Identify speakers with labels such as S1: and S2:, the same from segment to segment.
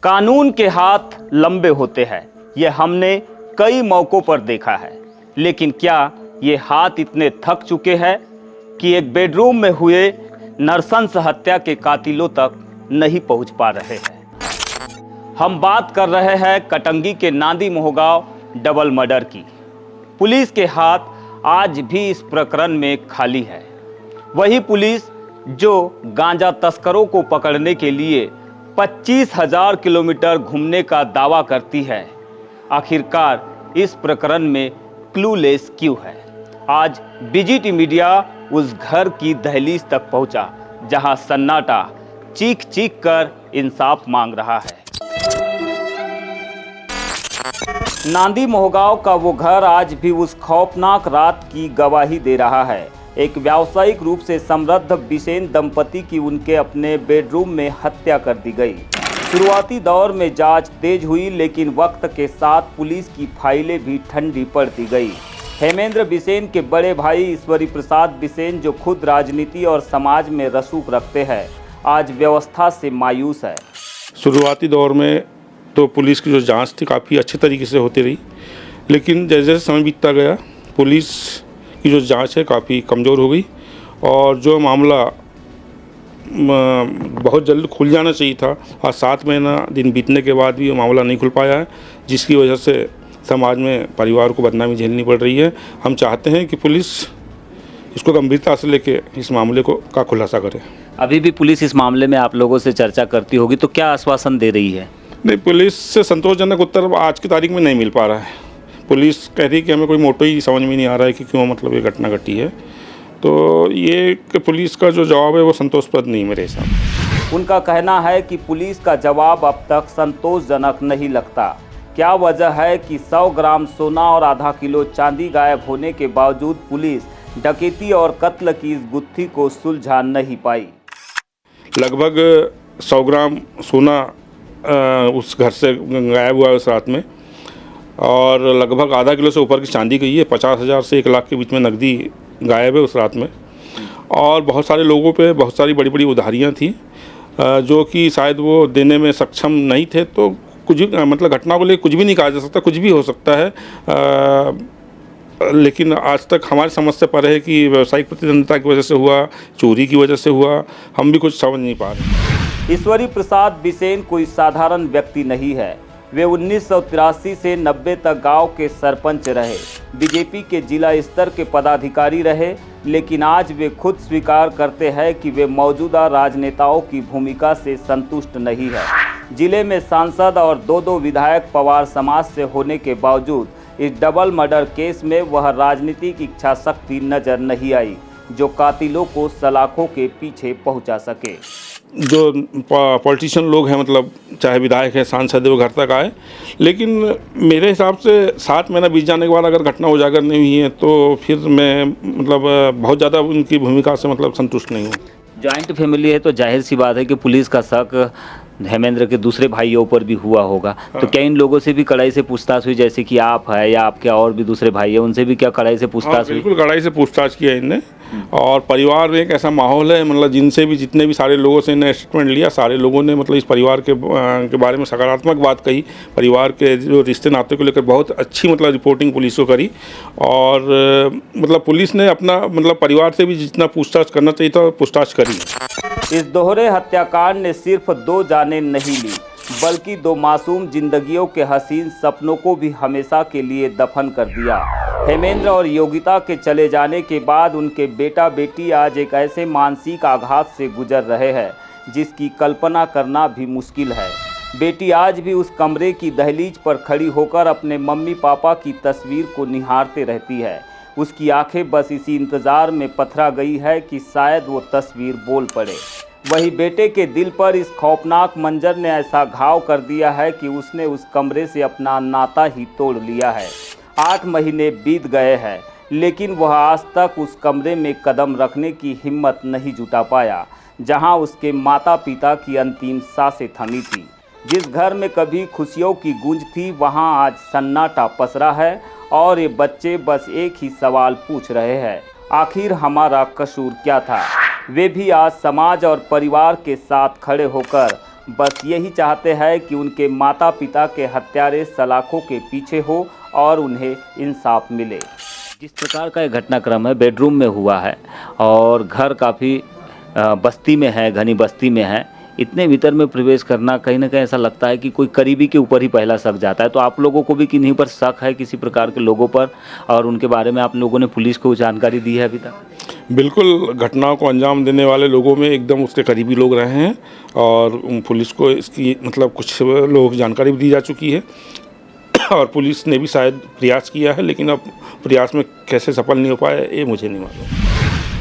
S1: कानून के हाथ लंबे होते हैं, ये हमने कई मौकों पर देखा है। लेकिन क्या ये हाथ इतने थक चुके हैं कि एक बेडरूम में हुए नृशंस हत्या के कातिलों तक नहीं पहुंच पा रहे हैं? हम बात कर रहे हैं कटंगी के नांदी मोहगांव डबल मर्डर की। पुलिस के हाथ आज भी इस प्रकरण में खाली है। वही पुलिस जो गांजा तस्करों को पकड़ने के लिए 25,000 किलोमीटर घूमने का दावा करती है, आखिरकार इस प्रकरण में क्लूलेस क्यों है? आज बीजीटी मीडिया उस घर की दहलीज तक पहुंचा जहां सन्नाटा चीख चीख कर इंसाफ मांग रहा है। नांदी मोहगांव का वो घर आज भी उस खौफनाक रात की गवाही दे रहा है। एक व्यावसायिक रूप से समृद्ध बिसेन दंपति की उनके अपने बेडरूम में हत्या कर दी गई। शुरुआती दौर में जांच तेज हुई, लेकिन वक्त के साथ पुलिस की फाइलें भी ठंडी पड़ती गई। हेमेंद्र बिसेन के बड़े भाई ईश्वरी प्रसाद बिसेन, जो खुद राजनीति और समाज में रसूख रखते हैं, आज व्यवस्था से मायूस है।
S2: शुरुआती दौर में तो पुलिस की जो जांच थी काफ़ी अच्छे तरीके से होती रही, लेकिन जैसे जैसे समय बीतता गया पुलिस की जो जांच है काफ़ी कमज़ोर हो गई और जो मामला बहुत जल्द खुल जाना चाहिए था, आज 7 महीना दिन बीतने के बाद भी वो मामला नहीं खुल पाया है, जिसकी वजह से समाज में परिवार को बदनामी झेलनी पड़ रही है। हम चाहते हैं कि पुलिस इसको गंभीरता से लेके इस मामले का खुलासा करे।
S1: अभी भी पुलिस इस मामले में आप लोगों से चर्चा करती होगी, तो क्या आश्वासन दे रही है?
S2: नहीं, पुलिस से संतोषजनक उत्तर आज की तारीख में नहीं मिल पा रहा है। पुलिस कह रही है कि हमें कोई मोटो ही समझ में नहीं आ रहा है कि क्यों मतलब ये घटना घटी है। तो ये कि पुलिस का जो जवाब है वो संतोषप्रद नहीं मेरे हिसाब।
S1: उनका कहना है कि पुलिस का जवाब अब तक संतोषजनक नहीं लगता। क्या वजह है कि 100 ग्राम सोना और आधा किलो चांदी गायब होने के बावजूद पुलिस डकैती और कत्ल की इस गुत्थी को सुलझा नहीं पाई?
S2: लगभग 100 ग्राम सोना उस घर से गायब हुआ उस रात में और लगभग आधा किलो से ऊपर की चांदी गई है। 50,000 से 1 लाख के बीच में नकदी गायब है उस रात में। और बहुत सारे लोगों पे बहुत सारी बड़ी बड़ी उधारियां थी जो कि शायद वो देने में सक्षम नहीं थे। तो कुछ भी मतलब घटना को लेकर कुछ भी नहीं कहा जा सकता, कुछ भी हो सकता है। लेकिन आज तक हमारी समझ से परे है कि व्यावसायिक प्रतिद्वंदिता की वजह से हुआ, चोरी की वजह से हुआ, हम भी कुछ समझ नहीं पा रहे।
S1: ईश्वरी प्रसाद बिसेन कोई साधारण व्यक्ति नहीं है। वे 1983 से 90 तक गांव के सरपंच रहे, बीजेपी के जिला स्तर के पदाधिकारी रहे, लेकिन आज वे खुद स्वीकार करते हैं कि वे मौजूदा राजनेताओं की भूमिका से संतुष्ट नहीं है। जिले में सांसद और 2 विधायक पवार समाज से होने के बावजूद इस डबल मर्डर केस में वह राजनीतिक इच्छा शक्ति नजर नहीं आई जो कातिलों को सलाखों के पीछे पहुंचा सके।
S2: जो पॉलिटिशियन लोग हैं, मतलब चाहे विधायक है, सांसद है, वो घर तक आए, लेकिन मेरे हिसाब से 7 महीना बीत जाने के बाद अगर घटना उजागर नहीं हुई है तो फिर मैं मतलब बहुत ज़्यादा उनकी भूमिका से मतलब संतुष्ट नहीं हूँ।
S1: जॉइंट फैमिली है तो जाहिर सी बात है कि पुलिस का शक हेमेंद्र के दूसरे भाइयों पर भी हुआ होगा। तो क्या इन लोगों से भी कड़ाई से पूछताछ हुई, जैसे कि आप है या आपके और भी दूसरे भाई है, उनसे भी क्या कड़ाई से पूछताछ हुई?
S2: बिल्कुल कड़ाई से पूछताछ किया इनने। और परिवार में एक ऐसा माहौल है, मतलब जिनसे भी जितने भी सारे लोगों से इन्हें स्टेटमेंट लिया, सारे लोगों ने मतलब इस परिवार के बारे में सकारात्मक बात कही। परिवार के जो रिश्ते नाते को लेकर बहुत अच्छी मतलब रिपोर्टिंग पुलिस को करी। और मतलब पुलिस ने अपना मतलब परिवार से भी जितना पूछताछ करना चाहिए था पूछताछ करी।
S1: इस दोहरे हत्याकांड ने सिर्फ 2 जानें नहीं ली, बल्कि 2 मासूम जिंदगियों के हसीन सपनों को भी हमेशा के लिए दफन कर दिया। हेमेंद्र और योगिता के चले जाने के बाद उनके बेटा बेटी आज एक ऐसे मानसिक आघात से गुजर रहे हैं जिसकी कल्पना करना भी मुश्किल है। बेटी आज भी उस कमरे की दहलीज पर खड़ी होकर अपने मम्मी पापा की तस्वीर को निहारते रहती है। उसकी आंखें बस इसी इंतज़ार में पथरा गई है कि शायद वो तस्वीर बोल पड़े। वही बेटे के दिल पर इस खौफनाक मंजर ने ऐसा घाव कर दिया है कि उसने उस कमरे से अपना नाता ही तोड़ लिया है। 8 महीने बीत गए हैं, लेकिन वह आज तक उस कमरे में कदम रखने की हिम्मत नहीं जुटा पाया जहां उसके माता पिता की अंतिम सांसें थमी थी। जिस घर में कभी खुशियों की गूंज थी, वहां आज सन्नाटा पसरा है और ये बच्चे बस एक ही सवाल पूछ रहे हैं, आखिर हमारा कसूर क्या था? वे भी आज समाज और परिवार के साथ खड़े होकर बस यही चाहते हैं कि उनके माता पिता के हत्यारे सलाखों के पीछे हो और उन्हें इंसाफ मिले। जिस प्रकार का ये घटनाक्रम है बेडरूम में हुआ है और घर काफ़ी बस्ती में है, घनी बस्ती में है, इतने भीतर में प्रवेश करना कहीं ना कहीं ऐसा लगता है कि कोई करीबी के ऊपर ही पहला शक जाता है। तो आप लोगों को भी किन्हीं पर शक है, किसी प्रकार के लोगों पर, और उनके बारे में आप लोगों ने पुलिस को जानकारी दी है अभी तक?
S2: बिल्कुल, घटनाओं को अंजाम देने वाले लोगों में एकदम उसके करीबी लोग रहे हैं और पुलिस को इसकी मतलब कुछ लोगों की जानकारी भी दी जा चुकी है और पुलिस ने भी शायद प्रयास किया है, लेकिन अब प्रयास में कैसे सफल नहीं हो पाया ये मुझे नहीं मालूम।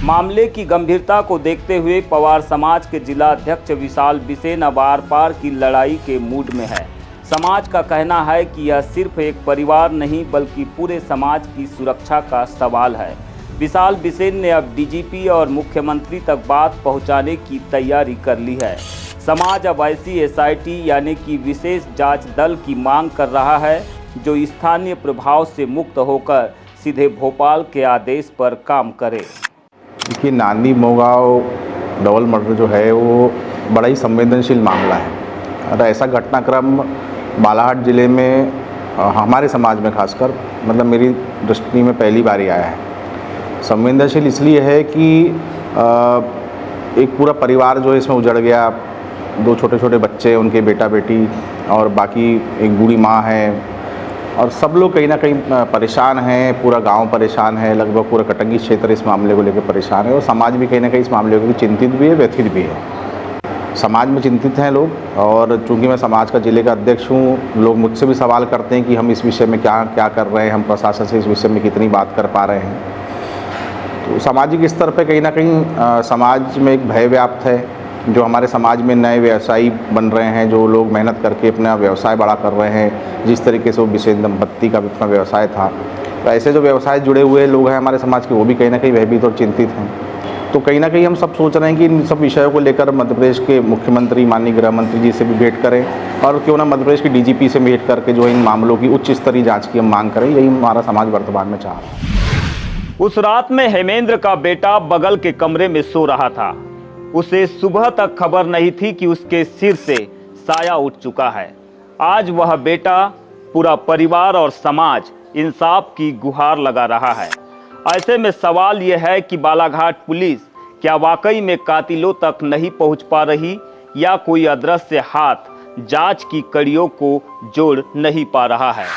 S1: मामले की गंभीरता को देखते हुए पवार समाज के जिला अध्यक्ष विशाल बिसेन अब आर पार की लड़ाई के मूड में है। समाज का कहना है कि यह सिर्फ एक परिवार नहीं बल्कि पूरे समाज की सुरक्षा का सवाल है। विशाल बिसेन ने अब डीजीपी और मुख्यमंत्री तक बात पहुंचाने की तैयारी कर ली है। समाज अब ऐसी एसआईटी यानी कि विशेष जांच दल की मांग कर रहा है जो स्थानीय प्रभाव से मुक्त होकर सीधे भोपाल के आदेश पर काम करे।
S3: देखिए, नांदी मोगांव डबल मर्डर जो है वो बड़ा ही संवेदनशील मामला है और ऐसा घटनाक्रम बालाघाट ज़िले में हमारे समाज में खासकर मतलब मेरी दृष्टि में पहली बार ही आया है। संवेदनशील इसलिए है कि एक पूरा परिवार जो है इसमें उजड़ गया, 2 छोटे छोटे बच्चे, उनके बेटा बेटी और बाकी एक बूढ़ी माँ है और सब लोग कहीं ना कहीं परेशान हैं। पूरा गांव परेशान है, लगभग पूरा कटंगी क्षेत्र इस मामले को लेकर परेशान है और समाज भी कहीं ना कहीं इस मामले को चिंतित भी है, व्यथित भी है। समाज में चिंतित हैं लोग और चूंकि मैं समाज का जिले का अध्यक्ष हूँ, लोग मुझसे भी सवाल करते हैं कि हम इस विषय में क्या क्या कर रहे हैं, हम प्रशासन से इस विषय में कितनी बात कर पा रहे हैं। तो सामाजिक स्तर पर कहीं ना कहीं समाज में एक भय व्याप्त है। जो हमारे समाज में नए व्यवसायी बन रहे हैं, जो लोग मेहनत करके अपना व्यवसाय बड़ा कर रहे हैं, जिस तरीके से वो बिसेन दंपत्ति का अपना व्यवसाय था, तो ऐसे जो व्यवसाय जुड़े हुए लोग हैं हमारे समाज के, वो भी कहीं ना कहीं भयभीत और चिंतित हैं। तो कहीं ना कहीं हम सब सोच रहे हैं कि इन सब विषयों को लेकर मध्य प्रदेश के मुख्यमंत्री माननीय गृह मंत्री जी से भी भेंट करें और क्यों ना मध्य प्रदेश के डीजीपी से भेंट करके जो इन मामलों की उच्च स्तरीय जाँच की हम मांग करें। यही हमारा समाज वर्तमान में चाह रहा है।
S1: उस रात में हेमेंद्र का बेटा बगल के कमरे में सो रहा था। उसे सुबह तक खबर नहीं थी कि उसके सिर से साया उठ चुका है। आज वह बेटा, पूरा परिवार और समाज इंसाफ की गुहार लगा रहा है। ऐसे में सवाल यह है कि बालाघाट पुलिस क्या वाकई में कातिलों तक नहीं पहुंच पा रही या कोई अदृश्य हाथ जांच की कड़ियों को जोड़ नहीं पा रहा है।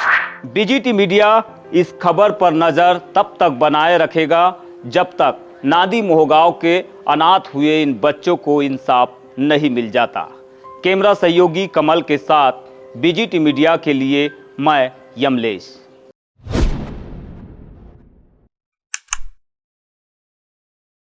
S1: बीजीटी मीडिया इस खबर पर नजर तब तक बनाए रखेगा जब तक नांदी मोहगांव के अनाथ हुए इन बच्चों को इंसाफ नहीं मिल जाता। कैमरा सहयोगी कमल के साथ बीजीटी मीडिया के लिए मैं यमलेश।